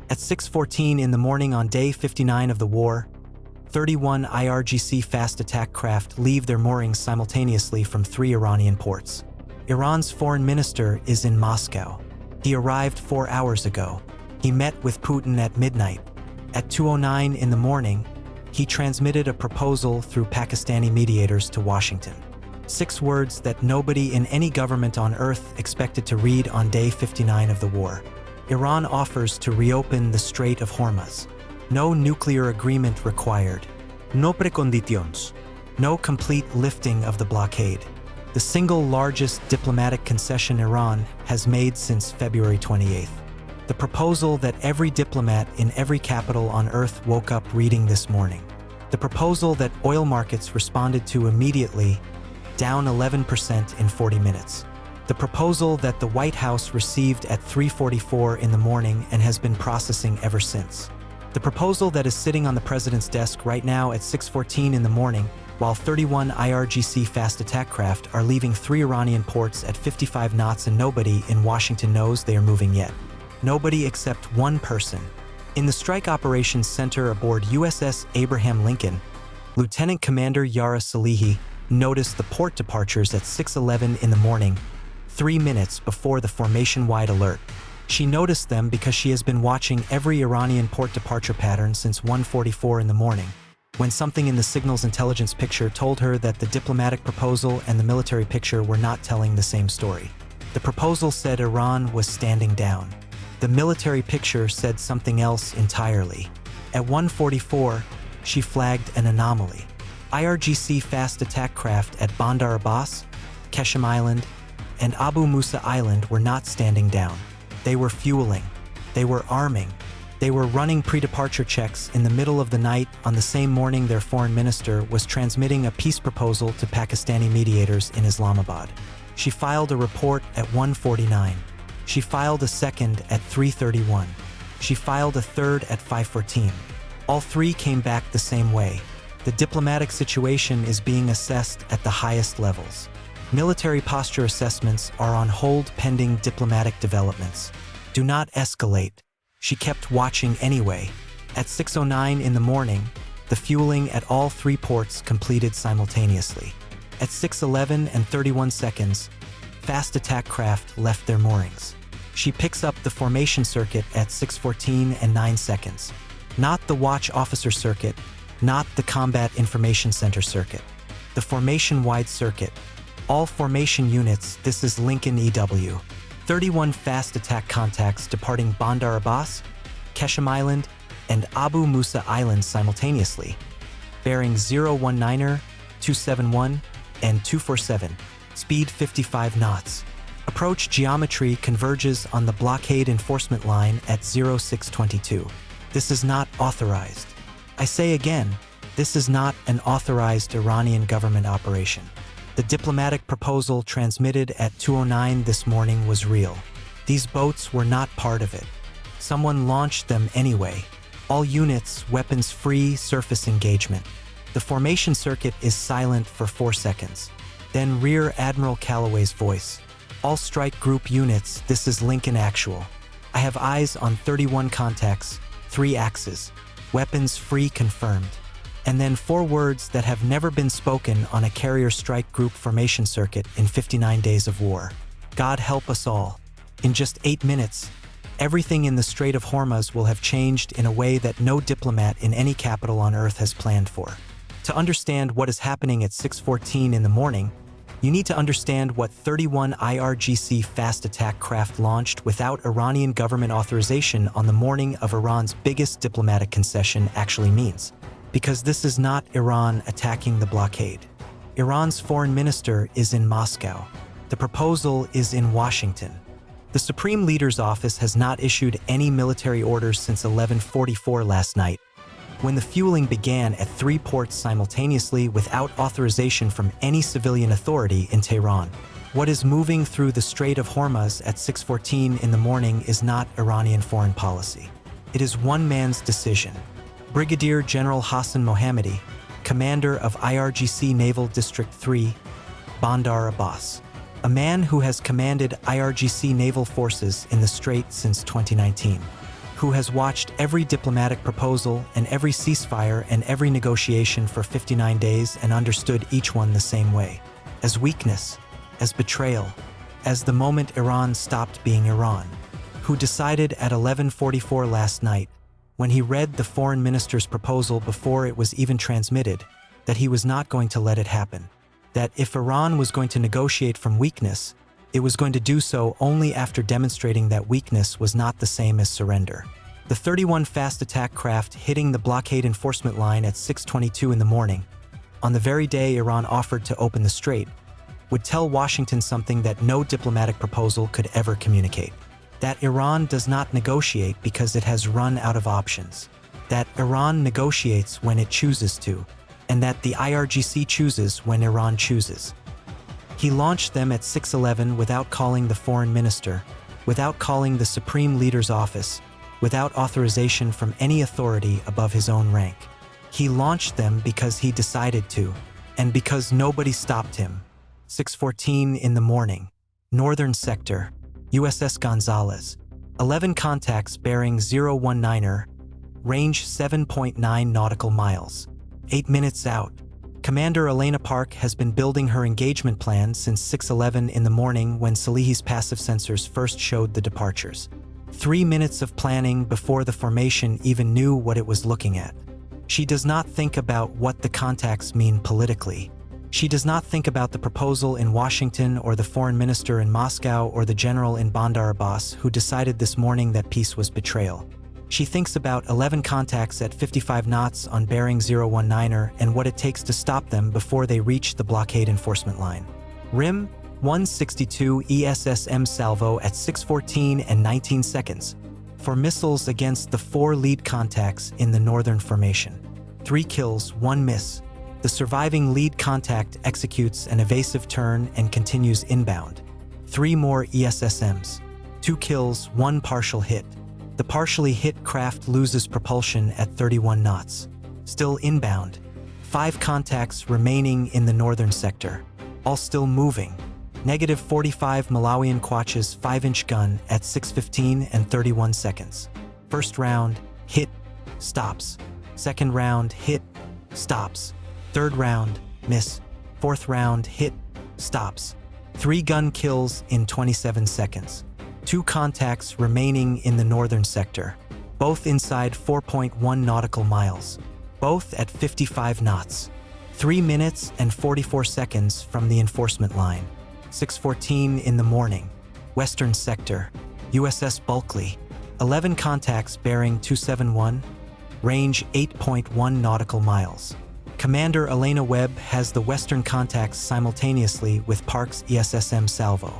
At 6:14 in the morning on day 59 of the war, 31 IRGC fast attack craft leave their moorings simultaneously from 3 Iranian ports. Iran's foreign minister is in Moscow. He arrived 4 hours ago. He met with Putin at midnight. At 2:09 in the morning, he transmitted a proposal through Pakistani mediators to Washington. 6 words that nobody in any government on earth expected to read on day 59 of the war. Iran offers to reopen the Strait of Hormuz. No nuclear agreement required. No preconditions. No complete lifting of the blockade. The single largest diplomatic concession Iran has made since February 28th. The proposal that every diplomat in every capital on earth woke up reading this morning. The proposal that oil markets responded to immediately, down 11% in 40 minutes. The proposal that the White House received at 3:44 in the morning and has been processing ever since. The proposal that is sitting on the president's desk right now at 6:14 in the morning, while 31 IRGC fast attack craft are leaving 3 Iranian ports at 55 knots and nobody in Washington knows they are moving yet. Nobody except one person. In the Strike Operations Center aboard USS Abraham Lincoln, Lieutenant Commander Yara Salehi noticed the port departures at 6:11 in the morning, 3 minutes before the formation-wide alert. She noticed them because she has been watching every Iranian port departure pattern since 1:44 in the morning, when something in the signals intelligence picture told her that the diplomatic proposal and the military picture were not telling the same story. The proposal said Iran was standing down. The military picture said something else entirely. At 1:44, she flagged an anomaly. IRGC fast attack craft at Bandar Abbas, Qeshm Island, and Abu Musa Island were not standing down. They were fueling. They were arming. They were running pre-departure checks in the middle of the night on the same morning their foreign minister was transmitting a peace proposal to Pakistani mediators in Islamabad. She filed a report at 1:49. She filed a second at 3:31. She filed a third at 5:14. All 3 came back the same way. The diplomatic situation is being assessed at the highest levels. Military posture assessments are on hold pending diplomatic developments. Do not escalate. She kept watching anyway. At 6:09 in the morning, the fueling at all 3 ports completed simultaneously. At 6:11 and 31 seconds, fast attack craft left their moorings. She picks up the formation circuit at 6:14 and 9 seconds. Not the watch officer circuit, not the combat information center circuit. The formation-wide circuit. All formation units, this is Lincoln EW. 31 fast attack contacts departing Bandar Abbas, Qeshm Island, and Abu Musa Island simultaneously. Bearing 019er, 271, and 247. Speed 55 knots. Approach geometry converges on the blockade enforcement line at 0622. This is not authorized. I say again, this is not an authorized Iranian government operation. The diplomatic proposal transmitted at 2:09 this morning was real. These boats were not part of it. Someone launched them anyway. All units, weapons-free surface engagement. The formation circuit is silent for 4 seconds. Then Rear Admiral Callaway's voice. All strike group units, this is Lincoln Actual. I have eyes on 31 contacts, 3 axes. Weapons free confirmed. And then 4 words that have never been spoken on a carrier strike group formation circuit in 59 days of war. God help us all. In just 8 minutes, everything in the Strait of Hormuz will have changed in a way that no diplomat in any capital on earth has planned for. To understand what is happening at 6:14 in the morning, you need to understand what 31 IRGC fast attack craft launched without Iranian government authorization on the morning of Iran's biggest diplomatic concession actually means. Because this is not Iran attacking the blockade. Iran's foreign minister is in Moscow. The proposal is in Washington. The Supreme Leader's office has not issued any military orders since 11:44 last night, when the fueling began at 3 ports simultaneously without authorization from any civilian authority in Tehran. What is moving through the Strait of Hormuz at 6:14 in the morning is not Iranian foreign policy. It is one man's decision. Brigadier General Hassan Mohammadi, commander of IRGC Naval District 3, Bandar Abbas. A man who has commanded IRGC naval forces in the Strait since 2019. who has watched every diplomatic proposal and every ceasefire and every negotiation for 59 days and understood each one the same way, as weakness, as betrayal, as the moment Iran stopped being Iran, who decided at 11:44 last night, when he read the foreign minister's proposal before it was even transmitted, that he was not going to let it happen, that if Iran was going to negotiate from weakness, it was going to do so only after demonstrating that weakness was not the same as surrender. The 31 fast attack craft hitting the blockade enforcement line at 6:22 in the morning, on the very day Iran offered to open the strait, would tell Washington something that no diplomatic proposal could ever communicate. That Iran does not negotiate because it has run out of options. That Iran negotiates when it chooses to, and that the IRGC chooses when Iran chooses. He launched them at 6:11 without calling the foreign minister, without calling the Supreme Leader's office, without authorization from any authority above his own rank. He launched them because he decided to, and because nobody stopped him. 6:14 in the morning, Northern Sector, USS Gonzalez, 11 contacts bearing 019er, range 7.9 nautical miles. 8 minutes out. Commander Elena Park has been building her engagement plan since 6:11 in the morning when Salehi's passive sensors first showed the departures. 3 minutes of planning before the formation even knew what it was looking at. She does not think about what the contacts mean politically. She does not think about the proposal in Washington or the foreign minister in Moscow or the general in Bandar Abbas who decided this morning that peace was betrayal. She thinks about 11 contacts at 55 knots on bearing 019er and what it takes to stop them before they reach the blockade enforcement line. RIM 162 ESSM salvo at 6:14 and 19 seconds for missiles against the 4 lead contacts in the northern formation. 3 kills, 1 miss. The surviving lead contact executes an evasive turn and continues inbound. 3 more ESSMs. 2 kills, 1 partial hit. The partially hit craft loses propulsion at 31 knots. Still inbound. 5 contacts remaining in the northern sector. All still moving. -45 Malawian Quach's 5-inch gun at 6:15 and 31 seconds. First round, hit, stops. Second round, hit, stops. Third round, miss. Fourth round, hit, stops. 3 gun kills in 27 seconds. 2 contacts remaining in the northern sector, both inside 4.1 nautical miles, both at 55 knots. 3 minutes and 44 seconds from the enforcement line. 6:14 in the morning, western sector, USS Bulkley, 11 contacts bearing 271, range 8.1 nautical miles. Commander Elena Webb has the western contacts simultaneously with Park's ESSM salvo.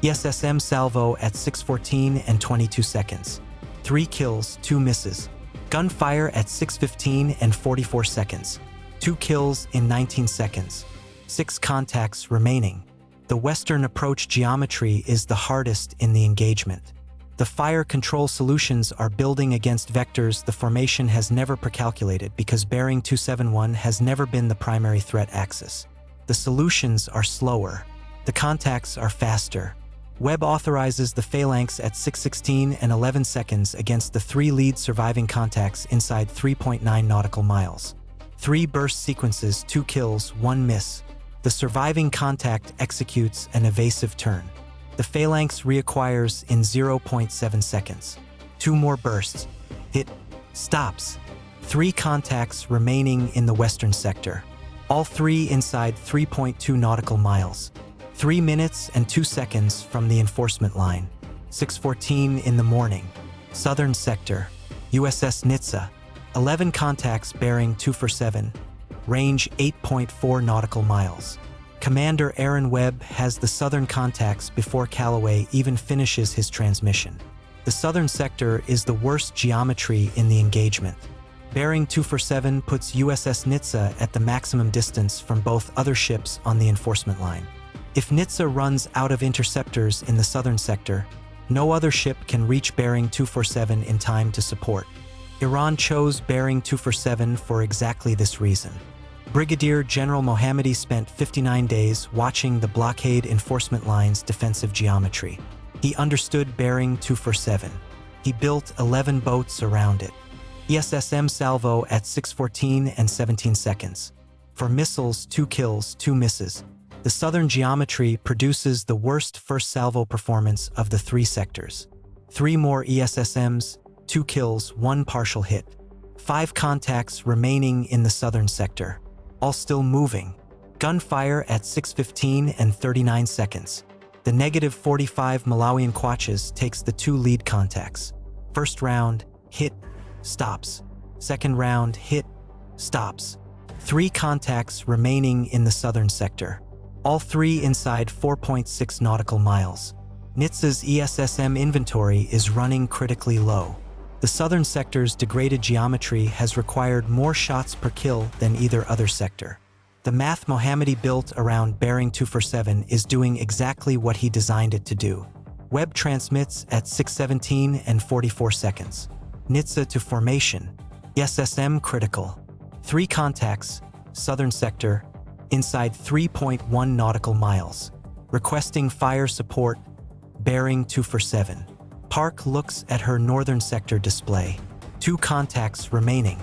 ESSM salvo at 6:14 and 22 seconds. 3 kills, 2 misses. Gunfire at 6:15 and 44 seconds. 2 kills in 19 seconds. 6 contacts remaining. The western approach geometry is the hardest in the engagement. The fire control solutions are building against vectors the formation has never precalculated because bearing 271 has never been the primary threat axis. The solutions are slower. The contacts are faster. Webb authorizes the phalanx at 6:16 and 11 seconds against the 3 lead surviving contacts inside 3.9 nautical miles. 3 burst sequences, 2 kills, 1 miss. The surviving contact executes an evasive turn. The phalanx reacquires in 0.7 seconds. 2 more bursts. Hit. Stops. 3 contacts remaining in the western sector. All 3 inside 3.2 nautical miles. 3 minutes and 2 seconds from the enforcement line. 6:14 in the morning. Southern sector. USS Nitsa. 11 contacts bearing 247. Range 8.4 nautical miles. Commander Aaron Webb has the southern contacts before Callaway even finishes his transmission. The southern sector is the worst geometry in the engagement. Bearing 247 puts USS Nitsa at the maximum distance from both other ships on the enforcement line. If Nitsa runs out of interceptors in the southern sector, no other ship can reach bearing 247 in time to support. Iran chose bearing 247 for exactly this reason. Brigadier General Mohammadi spent 59 days watching the blockade enforcement line's defensive geometry. He understood bearing 247. He built 11 boats around it. ESSM salvo at 6:14 and 17 seconds. For missiles, 2 kills, 2 misses. The southern geometry produces the worst first salvo performance of the 3 sectors. 3 more ESSMs, 2 kills, 1 partial hit. 5 contacts remaining in the southern sector, all still moving. Gunfire at 6:15 and 39 seconds. The -45 Malawian Quaches takes the 2 lead contacts. First round, hit, stops. Second round, hit, stops. 3 contacts remaining in the southern sector, all 3 inside 4.6 nautical miles. NHTSA's ESSM inventory is running critically low. The southern sector's degraded geometry has required more shots per kill than either other sector. The Math Mohammadi built around Bearing 247 is doing exactly what he designed it to do. Webb transmits at 6:17 and 44 seconds. NHTSA to formation. ESSM critical. 3 contacts, southern sector, inside 3.1 nautical miles. Requesting fire support, Bearing 247. Park looks at her northern sector display. 2 contacts remaining.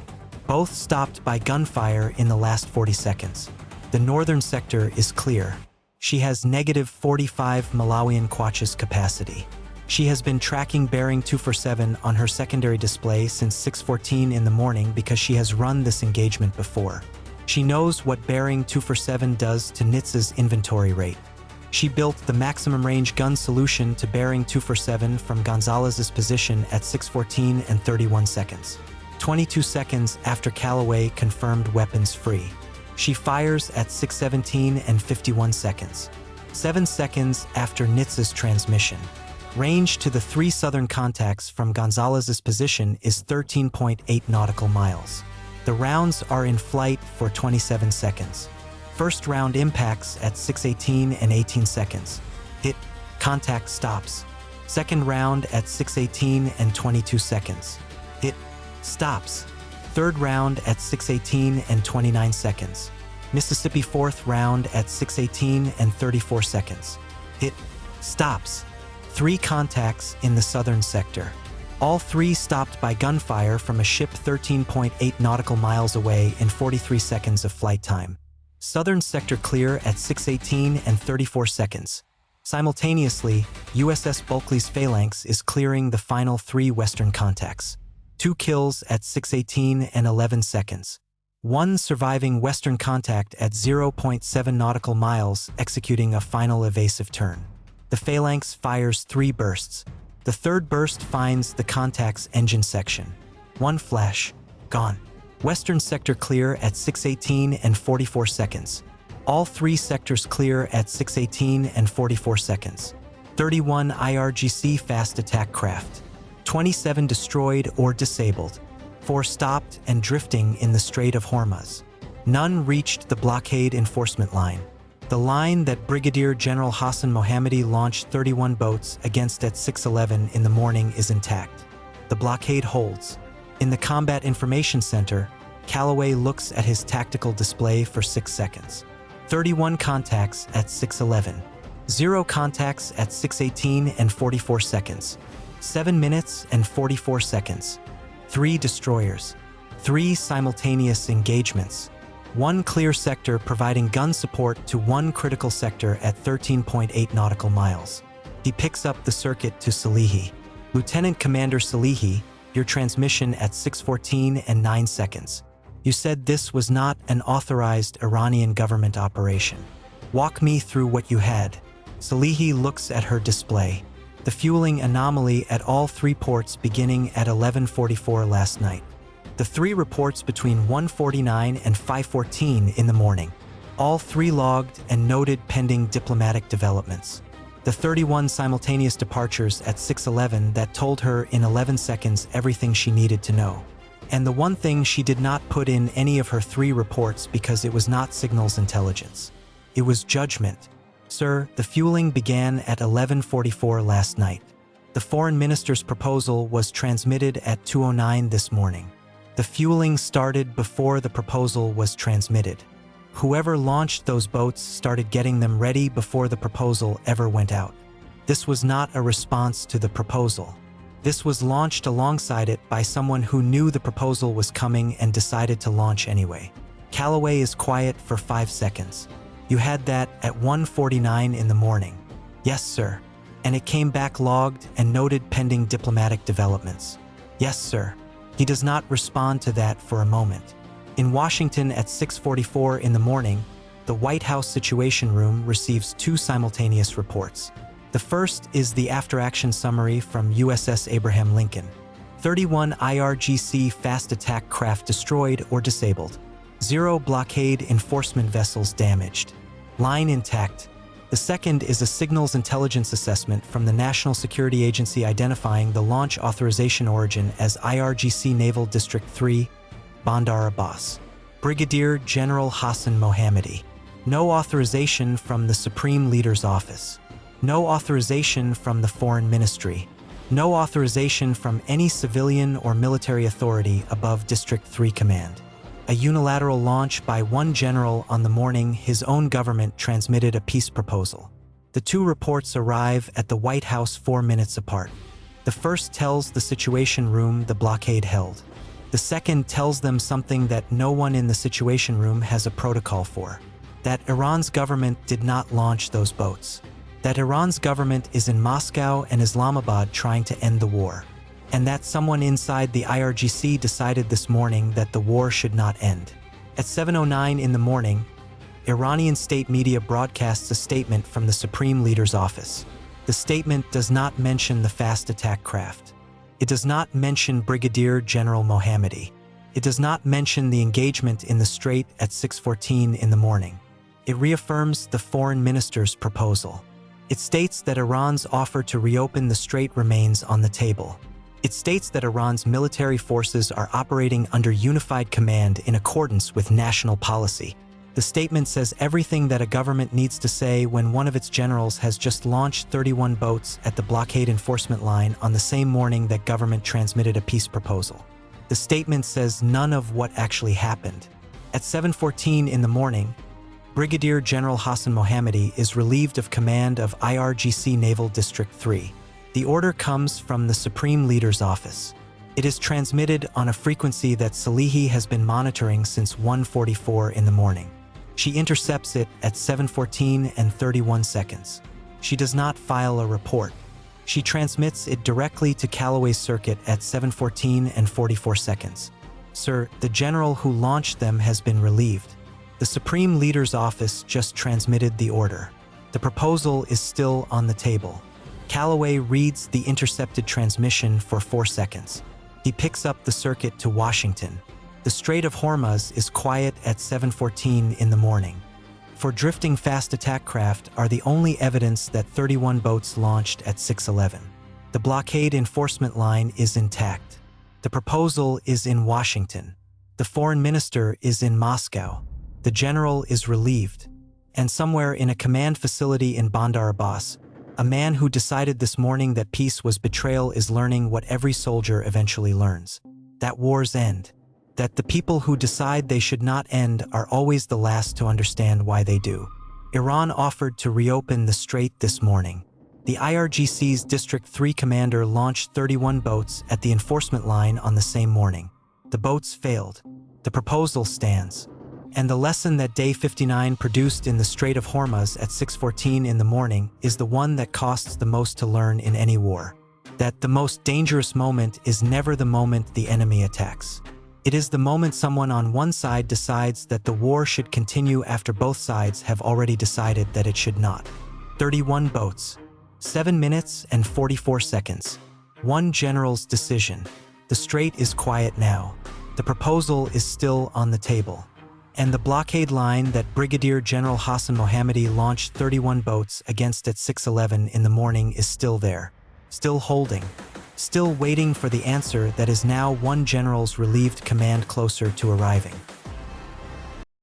Both stopped by gunfire in the last 40 seconds. The northern sector is clear. She has -45 Malawian Quaches capacity. She has been tracking Bearing 247 on her secondary display since 6:14 in the morning because she has run this engagement before. She knows what Bearing 247 does to NHTSA's inventory rate. She built the maximum range gun solution to Bearing 247 from Gonzalez's position at 6:14 and 31 seconds. 22 seconds after Callaway confirmed weapons free. She fires at 6:17 and 51 seconds. 7 seconds after NHTSA's transmission. Range to the 3 southern contacts from Gonzalez's position is 13.8 nautical miles. The rounds are in flight for 27 seconds. First round impacts at 6:18 and 18 seconds. Hit, contact stops. Second round at 6:18 and 22 seconds. Hit, stops. Third round at 6:18 and 29 seconds. Mississippi fourth round at 6:18 and 34 seconds. Hit, stops. 3 contacts in the southern sector. All 3 stopped by gunfire from a ship 13.8 nautical miles away in 43 seconds of flight time. Southern sector clear at 6:18 and 34 seconds. Simultaneously, USS Bulkley's Phalanx is clearing the final 3 western contacts. 2 kills at 6:18 and 11 seconds. 1 surviving western contact at 0.7 nautical miles executing a final evasive turn. The Phalanx fires 3 bursts. The 3rd burst finds the contact's engine section. 1 flash, gone. Western sector clear at 6:18 and 44 seconds. All 3 sectors clear at 6:18 and 44 seconds. 31 IRGC fast attack craft. 27 destroyed or disabled. 4 stopped and drifting in the Strait of Hormuz. None reached the blockade enforcement line. The line that Brigadier General Hassan Mohammadi launched 31 boats against at 6:11 in the morning is intact. The blockade holds. In the Combat Information Center, Callaway looks at his tactical display for 6 seconds. 31 contacts at 6:11. 0 contacts at 6:18 and 44 seconds. 7 minutes and 44 seconds. 3 destroyers. 3 simultaneous engagements. 1 clear sector providing gun support to 1 critical sector at 13.8 nautical miles. He picks up the circuit to Salihi. Lieutenant Commander Salihi, your transmission at 6:14 and 9 seconds. You said this was not an authorized Iranian government operation. Walk me through what you had. Salihi looks at her display. The fueling anomaly at all 3 ports beginning at 11:44 last night. The 3 reports between 1:49 and 5:14 in the morning. All 3 logged and noted pending diplomatic developments. The 31 simultaneous departures at 6:11 that told her in 11 seconds everything she needed to know. And the one thing she did not put in any of her 3 reports because it was not signals intelligence. It was judgment. Sir, the fueling began at 11:44 last night. The foreign minister's proposal was transmitted at 2:09 this morning. The fueling started before the proposal was transmitted. Whoever launched those boats started getting them ready before the proposal ever went out. This was not a response to the proposal. This was launched alongside it by someone who knew the proposal was coming and decided to launch anyway. Callaway is quiet for 5 seconds. You had that at 1:49 in the morning. Yes, sir. And it came back logged and noted pending diplomatic developments. Yes, sir. He does not respond to that for a moment. In Washington at 6:44 in the morning, the White House Situation Room receives 2 simultaneous reports. The first is the after-action summary from USS Abraham Lincoln. 31 IRGC fast attack craft destroyed or disabled. 0 blockade enforcement vessels damaged. Line intact. The second is a signals intelligence assessment from the National Security Agency identifying the launch authorization origin as IRGC Naval District 3, Bandar Abbas. Brigadier General Hassan Mohammadi. No authorization from the Supreme Leader's Office. No authorization from the Foreign Ministry. No authorization from any civilian or military authority above District 3 Command. A unilateral launch by one general on the morning his own government transmitted a peace proposal. The 2 reports arrive at the White House 4 minutes apart. The first tells the Situation Room the blockade held. The second tells them something that no one in the Situation Room has a protocol for. That Iran's government did not launch those boats. That Iran's government is in Moscow and Islamabad trying to end the war. And that someone inside the IRGC decided this morning that the war should not end. At 7:09 in the morning, Iranian state media broadcasts a statement from the Supreme Leader's office. The statement does not mention the fast attack craft. It does not mention Brigadier General Mohammadi. It does not mention the engagement in the Strait at 6:14 in the morning. It reaffirms the foreign minister's proposal. It states that Iran's offer to reopen the Strait remains on the table. It states that Iran's military forces are operating under unified command in accordance with national policy. The statement says everything that a government needs to say when one of its generals has just launched 31 boats at the blockade enforcement line on the same morning that government transmitted a peace proposal. The statement says none of what actually happened. At 7:14 in the morning, Brigadier General Hassan Mohammadi is relieved of command of IRGC Naval District 3. The order comes from the Supreme Leader's office. It is transmitted on a frequency that Salehi has been monitoring since 1:44 in the morning. She intercepts it at 7:14 and 31 seconds. She does not file a report. She transmits it directly to Callaway's circuit at 7:14 and 44 seconds. Sir, the general who launched them has been relieved. The Supreme Leader's office just transmitted the order. The proposal is still on the table. Callaway reads the intercepted transmission for 4 seconds. He picks up the circuit to Washington. The Strait of Hormuz is quiet at 7:14 in the morning. For drifting fast attack craft are the only evidence that 31 boats launched at 6:11. The blockade enforcement line is intact. The proposal is in Washington. The foreign minister is in Moscow. The general is relieved. And somewhere in a command facility in Bandar Abbas, a man who decided this morning that peace was betrayal is learning what every soldier eventually learns. That wars end. That the people who decide they should not end are always the last to understand why they do. Iran offered to reopen the strait this morning. The IRGC's District 3 commander launched 31 boats at the enforcement line on the same morning. The boats failed. The proposal stands. And the lesson that Day 59 produced in the Strait of Hormuz at 6:14 in the morning is the one that costs the most to learn in any war. That the most dangerous moment is never the moment the enemy attacks. It is the moment someone on one side decides that the war should continue after both sides have already decided that it should not. 31 boats. 7 minutes and 44 seconds. One general's decision. The strait is quiet now. The proposal is still on the table. And the blockade line that Brigadier General Hassan Mohammadi launched 31 boats against at 6:11 in the morning is still there. Still holding. Still waiting for the answer that is now one general's relieved command closer to arriving.